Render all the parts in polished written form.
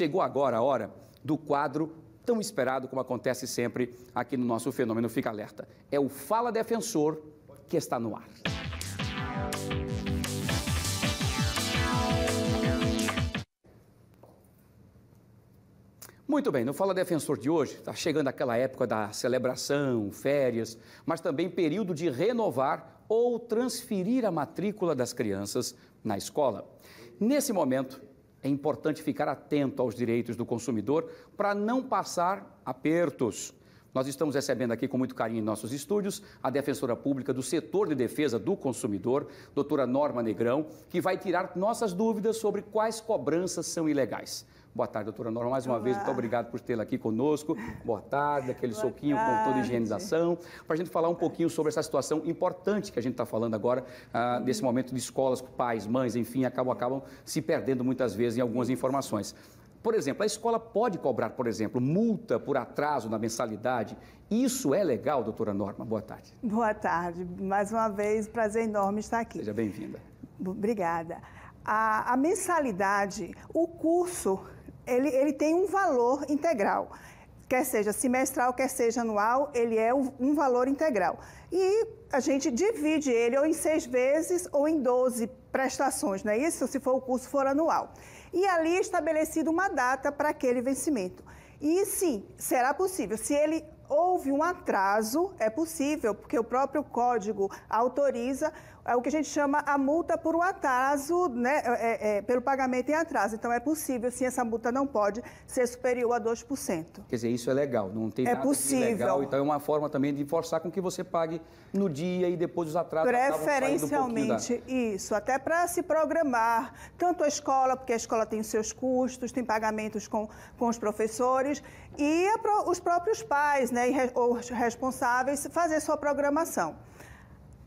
Chegou agora a hora do quadro tão esperado como acontece sempre aqui no nosso Fenômeno Fica Alerta. É o Fala Defensor que está no ar. Muito bem, no Fala Defensor de hoje, está chegando aquela época da celebração, férias, mas também período de renovar ou transferir a matrícula das crianças na escola. Nesse momento, é importante ficar atento aos direitos do consumidor para não passar apertos. Nós estamos recebendo aqui com muito carinho em nossos estúdios a defensora pública do setor de defesa do consumidor, doutora Norma Negrão, que vai tirar nossas dúvidas sobre quais cobranças são ilegais. Boa tarde, doutora Norma, mais uma vez, muito obrigado por tê-la aqui conosco. Boa tarde, aquele soquinho com toda a higienização, para a gente falar um pouquinho sobre essa situação importante que a gente está falando agora, desse momento de escolas, pais, mães, enfim, acabam se perdendo muitas vezes em algumas informações. Por exemplo, a escola pode cobrar, por exemplo, multa por atraso na mensalidade. Isso é legal, doutora Norma? Boa tarde. Boa tarde. Mais uma vez, prazer enorme estar aqui. Seja bem-vinda. Obrigada. A mensalidade, o curso, ele tem um valor integral. Quer seja semestral, quer seja anual, ele é um valor integral. E a gente divide ele ou em 6 vezes ou em 12 prestações, não é isso? Se for o curso for anual. E ali é estabelecida uma data para aquele vencimento. E sim, será possível. Se ele houve um atraso, é possível, porque o próprio código autoriza o que a gente chama a multa por um atraso, né, pelo pagamento em atraso. Então, é possível, sim, essa multa não pode ser superior a 2%. Quer dizer, isso é legal, não tem nada de ilegal. Então, é uma forma também de forçar com que você pague no dia e depois os atrasos preferencialmente, isso, até para se programar, tanto a escola, porque a escola tem os seus custos, tem pagamentos com os professores, e os próprios pais, né, ou responsáveis, fazer sua programação.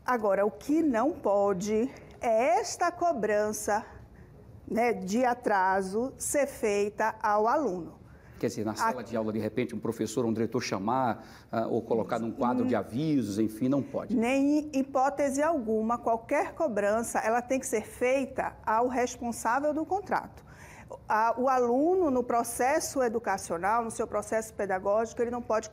Agora, o que não pode é esta cobrança, né, de atraso ser feita ao aluno. Quer dizer, na sala de aula, de repente, um professor, um diretor chamar ou colocar num quadro de avisos, enfim, não pode. Nem em hipótese alguma, qualquer cobrança, ela tem que ser feita ao responsável do contrato. O aluno, no processo educacional, no seu processo pedagógico, ele não pode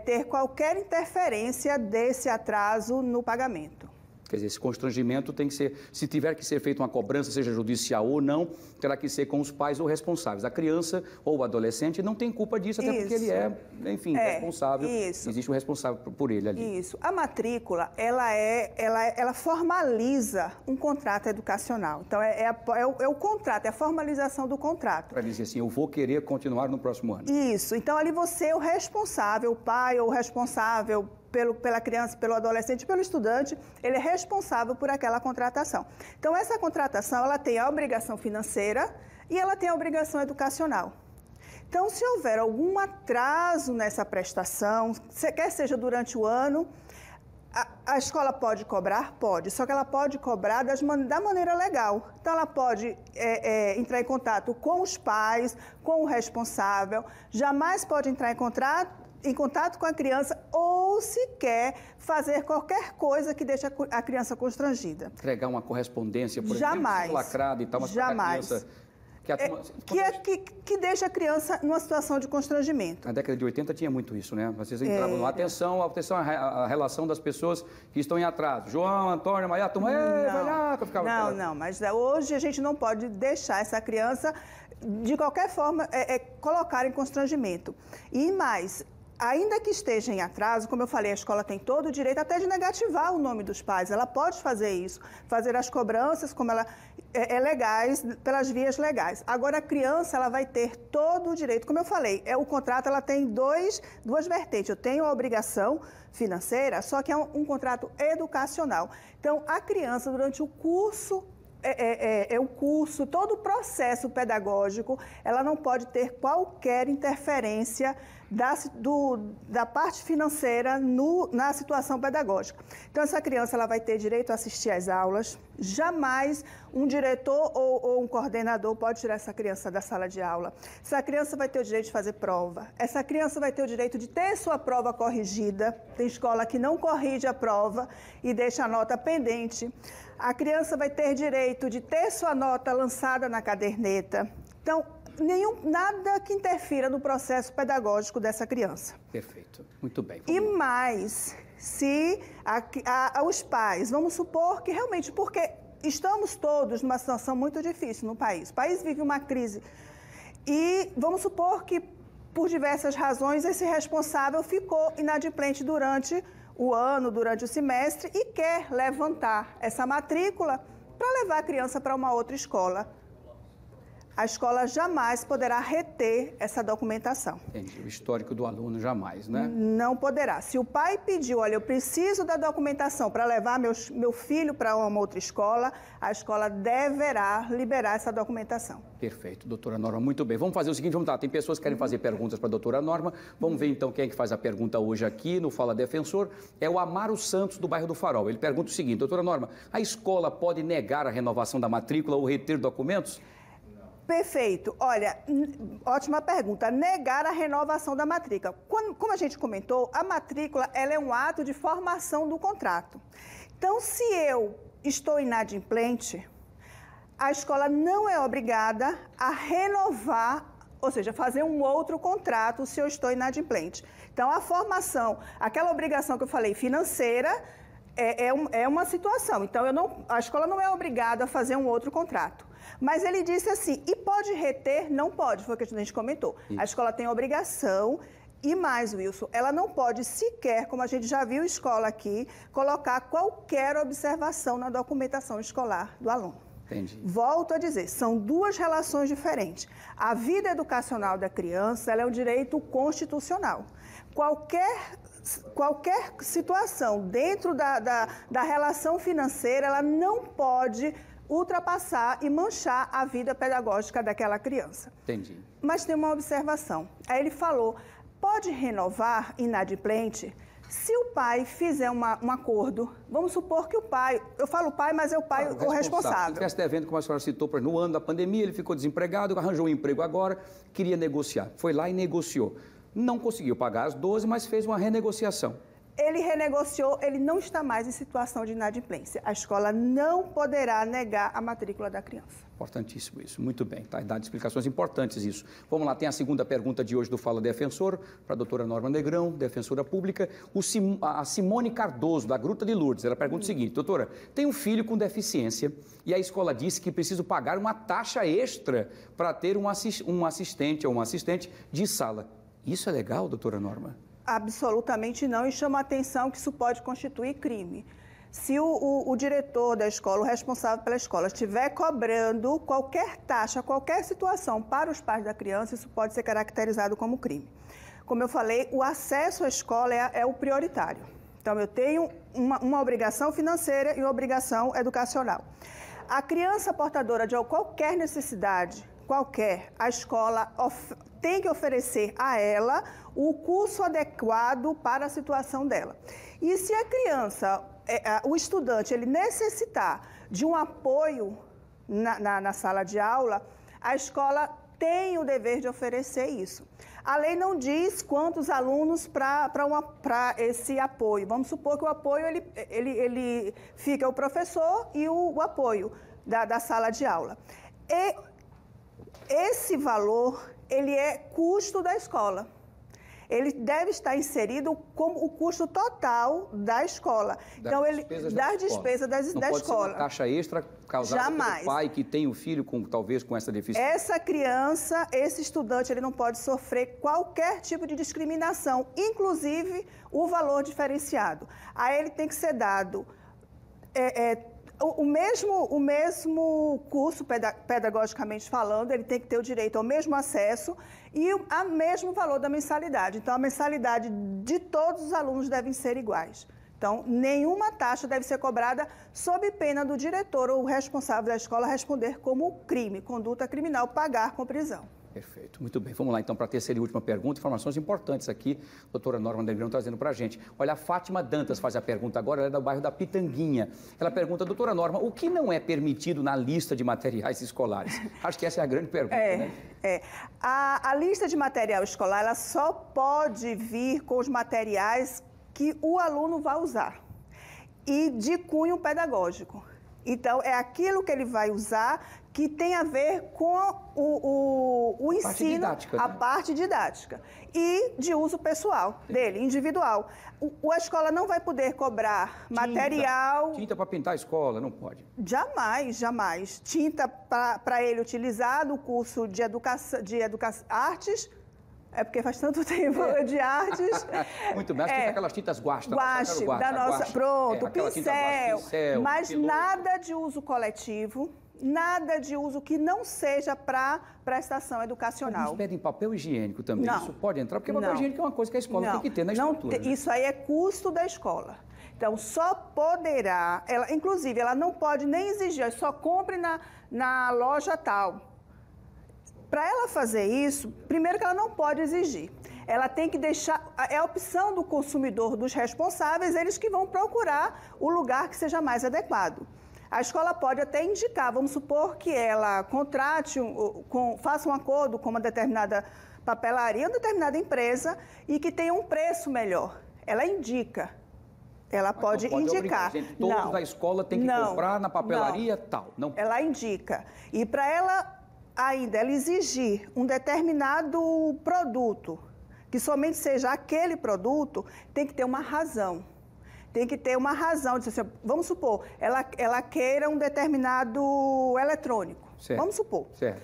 ter qualquer interferência desse atraso no pagamento. Quer dizer, esse constrangimento tem que ser, se tiver que ser feita uma cobrança, seja judicial ou não, terá que ser com os pais ou responsáveis. A criança ou o adolescente não tem culpa disso, até porque ele é, enfim, responsável. Isso. Existe um responsável por ele ali. Isso. A matrícula, ela formaliza um contrato educacional. Então, é o contrato, é a formalização do contrato. Para dizer assim, eu vou querer continuar no próximo ano. Isso. Então, ali você é o responsável, o pai ou o responsável pela criança, pelo adolescente, pelo estudante, ele é responsável por aquela contratação. Então, essa contratação, ela tem a obrigação financeira e ela tem a obrigação educacional. Então, se houver algum atraso nessa prestação, quer seja durante o ano, a escola pode cobrar? Pode, só que ela pode cobrar da maneira legal. Então, ela pode entrar em contato com os pais, com o responsável, jamais pode entrar em contato com a criança ou sequer fazer qualquer coisa que deixe a criança constrangida. Entregar uma correspondência, por jamais, exemplo, lacrada e tal, mas jamais. Para a criança... Que deixa a criança numa situação de constrangimento. Na década de 80 tinha muito isso, né? Vocês entravam no atenção à relação das pessoas que estão em atraso. João, Antônio, Maia, vai lá, que eu ficava... Não, mas hoje a gente não pode deixar essa criança, de qualquer forma, colocar em constrangimento. E mais... Ainda que esteja em atraso, como eu falei, a escola tem todo o direito até de negativar o nome dos pais. Ela pode fazer isso, fazer as cobranças como ela legais, pelas vias legais. Agora, a criança ela vai ter todo o direito. Como eu falei, o contrato ela tem duas vertentes. Eu tenho a obrigação financeira, só que é um contrato educacional. Então, a criança, durante o curso... o curso, todo o processo pedagógico, ela não pode ter qualquer interferência da parte financeira na situação pedagógica. Então, essa criança ela vai ter direito a assistir às aulas, jamais um diretor ou um coordenador pode tirar essa criança da sala de aula. Essa criança vai ter o direito de fazer prova, essa criança vai ter o direito de ter sua prova corrigida, tem escola que não corrige a prova e deixa a nota pendente. A criança vai ter direito de ter sua nota lançada na caderneta. Então, nada que interfira no processo pedagógico dessa criança. Perfeito. Muito bem. E mais, se os pais, vamos supor que realmente, porque estamos todos numa situação muito difícil no país. O país vive uma crise. E vamos supor que, por diversas razões, esse responsável ficou inadimplente durante o ano, durante o semestre, e quer levantar essa matrícula para levar a criança para uma outra escola. A escola jamais poderá reter essa documentação. Entendi. O histórico do aluno jamais, né? Não poderá. Se o pai pediu, olha, eu preciso da documentação para levar meu filho para uma outra escola, a escola deverá liberar essa documentação. Perfeito. Doutora Norma, muito bem. Vamos fazer o seguinte, vamos lá, tem pessoas que querem fazer perguntas para a doutora Norma. Vamos ver então quem é que faz a pergunta hoje aqui no Fala Defensor. É o Amaro Santos, do bairro do Farol. Ele pergunta o seguinte, doutora Norma, a escola pode negar a renovação da matrícula ou reter documentos? Perfeito. Olha, ótima pergunta. Negar a renovação da matrícula. Como a gente comentou, a matrícula ela é um ato de formação do contrato. Então, se eu estou inadimplente, a escola não é obrigada a renovar, ou seja, fazer um outro contrato se eu estou inadimplente. Então, a formação, aquela obrigação que eu falei, financeira, é uma situação. Então, a escola não é obrigada a fazer um outro contrato. Mas ele disse assim, e pode reter? Não pode, foi o que a gente comentou. A escola tem obrigação, e mais, Wilson, ela não pode sequer, como a gente já viu escola aqui, colocar qualquer observação na documentação escolar do aluno. Entendi. Volto a dizer, são duas relações diferentes. A vida educacional da criança ela é um direito constitucional. Qualquer situação dentro da relação financeira, ela não pode ultrapassar e manchar a vida pedagógica daquela criança. Entendi. Mas tem uma observação. Aí ele falou, pode renovar inadimplente se o pai fizer um acordo. Vamos supor que o pai, eu falo pai, mas é o pai o responsável. Se tivesse devendo, como a senhora citou, no ano da pandemia, ele ficou desempregado, arranjou um emprego agora, queria negociar. Foi lá e negociou. Não conseguiu pagar as 12, mas fez uma renegociação. Ele renegociou, ele não está mais em situação de inadimplência. A escola não poderá negar a matrícula da criança. Importantíssimo isso, muito bem. Está dando explicações importantes isso. Vamos lá, tem a segunda pergunta de hoje do Fala Defensor, para a doutora Norma Negrão, defensora pública. A Simone Cardoso, da Gruta de Lourdes, ela pergunta o seguinte, doutora, tem um filho com deficiência e a escola disse que preciso pagar uma taxa extra para ter um assistente ou uma assistente de sala. Isso é legal, doutora Norma? Absolutamente não, e chama a atenção que isso pode constituir crime. Se o diretor da escola, o responsável pela escola, estiver cobrando qualquer taxa, qualquer situação para os pais da criança, isso pode ser caracterizado como crime. Como eu falei, o acesso à escola é o prioritário. Então, eu tenho uma obrigação financeira e uma obrigação educacional. A criança portadora de qualquer necessidade, a escola tem que oferecer a ela o curso adequado para a situação dela. E se a criança, o estudante, ele necessitar de um apoio na sala de aula, a escola tem o dever de oferecer isso. A lei não diz quantos alunos para esse apoio. Vamos supor que o apoio ele fica o professor e o apoio da sala de aula. E esse valor, ele é custo da escola. Ele deve estar inserido como o custo total da escola. Então, das despesas da escola. Não pode ser uma taxa extra causada pelo pai que tem o filho talvez com essa deficiência. Essa criança, esse estudante, ele não pode sofrer qualquer tipo de discriminação, inclusive o valor diferenciado. A ele tem que ser dado o mesmo curso, pedagogicamente falando, ele tem que ter o direito ao mesmo acesso e ao mesmo valor da mensalidade. Então, a mensalidade de todos os alunos devem ser iguais. Então, nenhuma taxa deve ser cobrada sob pena do diretor ou responsável da escola responder como crime, conduta criminal, pagar com prisão. Perfeito, muito bem. Vamos lá então para a terceira e última pergunta, informações importantes aqui, a doutora Norma Negrão trazendo para a gente. Olha, a Fátima Dantas faz a pergunta agora, ela é do bairro da Pitanguinha. Ela pergunta, doutora Norma, o que não é permitido na lista de materiais escolares? Acho que essa é a grande pergunta, né? A lista de material escolar, ela só pode vir com os materiais que o aluno vai usar e de cunho pedagógico. Então, é aquilo que ele vai usar que tem a ver com o ensino, didática, né? a parte didática e de uso pessoal dele, individual. A escola não vai poder cobrar material... Tinta para pintar a escola, não pode. Jamais, jamais. Tinta para ele utilizar no curso de artes... É porque faz tanto tempo de artes. Muito bem, tem aquelas tintas guache. Guache, da nossa... Pronto, pincel. Mas piloto. Nada de uso coletivo, nada de uso que não seja para prestação educacional. Alguns pedem papel higiênico também. Não. Isso pode entrar, porque papel higiênico é uma coisa que a escola tem que ter na estrutura. Né? Isso aí é custo da escola. Então, só poderá... inclusive, ela não pode nem exigir, só compre na loja tal. Para ela fazer isso, primeiro que ela não pode exigir. Ela tem que deixar... É a opção do consumidor, dos responsáveis, eles que vão procurar o lugar que seja mais adequado. A escola pode até indicar, vamos supor que ela contrate, faça um acordo com uma determinada papelaria, uma determinada empresa, e que tenha um preço melhor. Ela indica. Ela pode indicar. Gente, todos da escola têm que comprar na papelaria tal. Não. Ela indica. E para ela exigir um determinado produto, que somente seja aquele produto, tem que ter uma razão. Tem que ter uma razão. Assim, vamos supor, ela queira um determinado eletrônico. Certo. Vamos supor. Certo.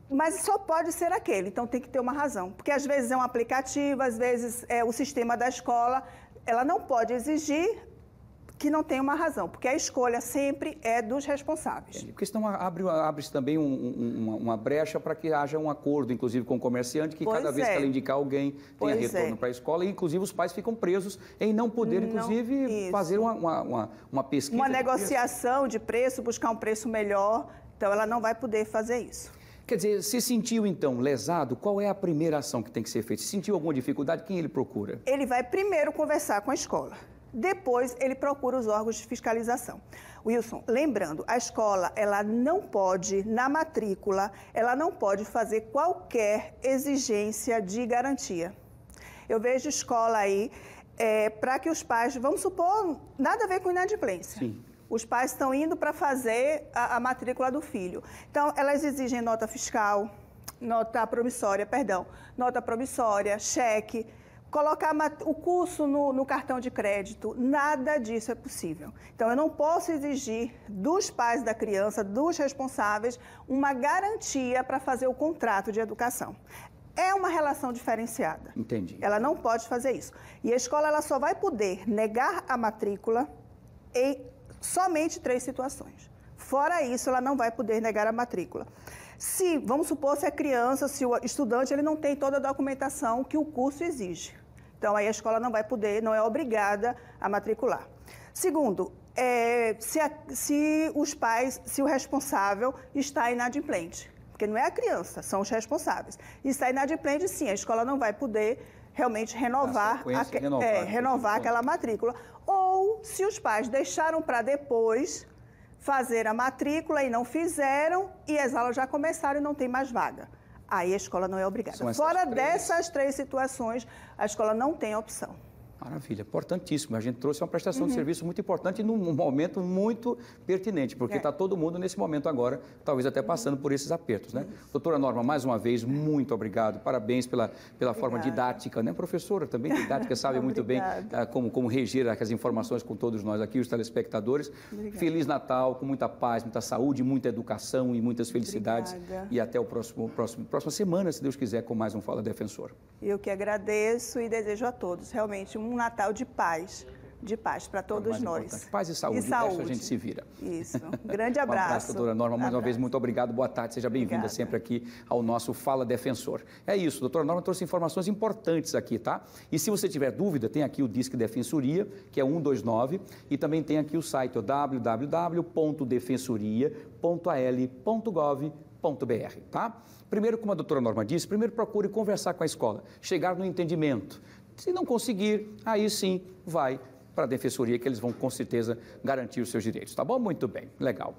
Mas só pode ser aquele, então tem que ter uma razão. Porque às vezes é um aplicativo, às vezes é o sistema da escola. Ela não pode exigir que não tem uma razão, porque a escolha sempre é dos responsáveis. Porque senão abre-se também uma brecha para que haja um acordo, inclusive com o comerciante, que cada vez que ela indicar alguém tenha retorno para a escola, e inclusive os pais ficam presos em não poder, inclusive, fazer uma pesquisa. Uma negociação de preço, buscar um preço melhor, então ela não vai poder fazer isso. Quer dizer, se sentiu, então, lesado, qual é a primeira ação que tem que ser feita? Se sentiu alguma dificuldade, quem ele procura? Ele vai primeiro conversar com a escola. Depois, ele procura os órgãos de fiscalização. Wilson, lembrando, a escola, ela não pode, na matrícula, ela não pode fazer qualquer exigência de garantia. Eu vejo escola aí, para que os pais, vamos supor, nada a ver com inadimplência. Sim. Os pais estão indo para fazer a matrícula do filho. Então, elas exigem nota fiscal, nota promissória, cheque, colocar o curso no cartão de crédito, nada disso é possível. Então, eu não posso exigir dos pais da criança, dos responsáveis, uma garantia para fazer o contrato de educação. É uma relação diferenciada. Entendi. Ela não pode fazer isso. E a escola ela só vai poder negar a matrícula em somente 3 situações. Fora isso, ela não vai poder negar a matrícula. Vamos supor, se a criança, se o estudante, ele não tem toda a documentação que o curso exige. Então, aí a escola não vai poder, não é obrigada a matricular. Segundo, se o responsável está inadimplente, porque não é a criança, são os responsáveis. E está inadimplente, sim, a escola não vai poder realmente renovar aquela matrícula. Ou, se os pais deixaram para depois fazer a matrícula e não fizeram, e as aulas já começaram e não tem mais vaga. Aí a escola não é obrigada. Fora dessas 3 situações, a escola não tem opção. Maravilha, importantíssimo. A gente trouxe uma prestação de serviço muito importante num momento muito pertinente, porque está todo mundo nesse momento agora, talvez até passando por esses apertos, né? Doutora Norma, mais uma vez, muito obrigado. Parabéns pela forma didática, né? Professora também didática, sabe muito bem como regir as informações com todos nós aqui, os telespectadores. Feliz Natal, com muita paz, muita saúde, muita educação e muitas felicidades. E até a próxima semana, se Deus quiser, com mais um Fala Defensor. Eu que agradeço e desejo a todos realmente um Natal de paz para todos nós. Importante. Paz e saúde, o resto a gente se vira. Isso, um grande abraço. Um abraço, doutora Norma, mais uma vez, muito obrigado, boa tarde, seja bem-vinda sempre aqui ao nosso Fala Defensor. É isso, doutora Norma trouxe informações importantes aqui, tá? E se você tiver dúvida, tem aqui o Disque Defensoria, que é 129, e também tem aqui o site, www.defensoria.al.gov.br, tá? Primeiro, como a doutora Norma disse, primeiro procure conversar com a escola, chegar no entendimento. Se não conseguir, aí sim vai para a defensoria, que eles vão com certeza garantir os seus direitos, tá bom? Muito bem, legal.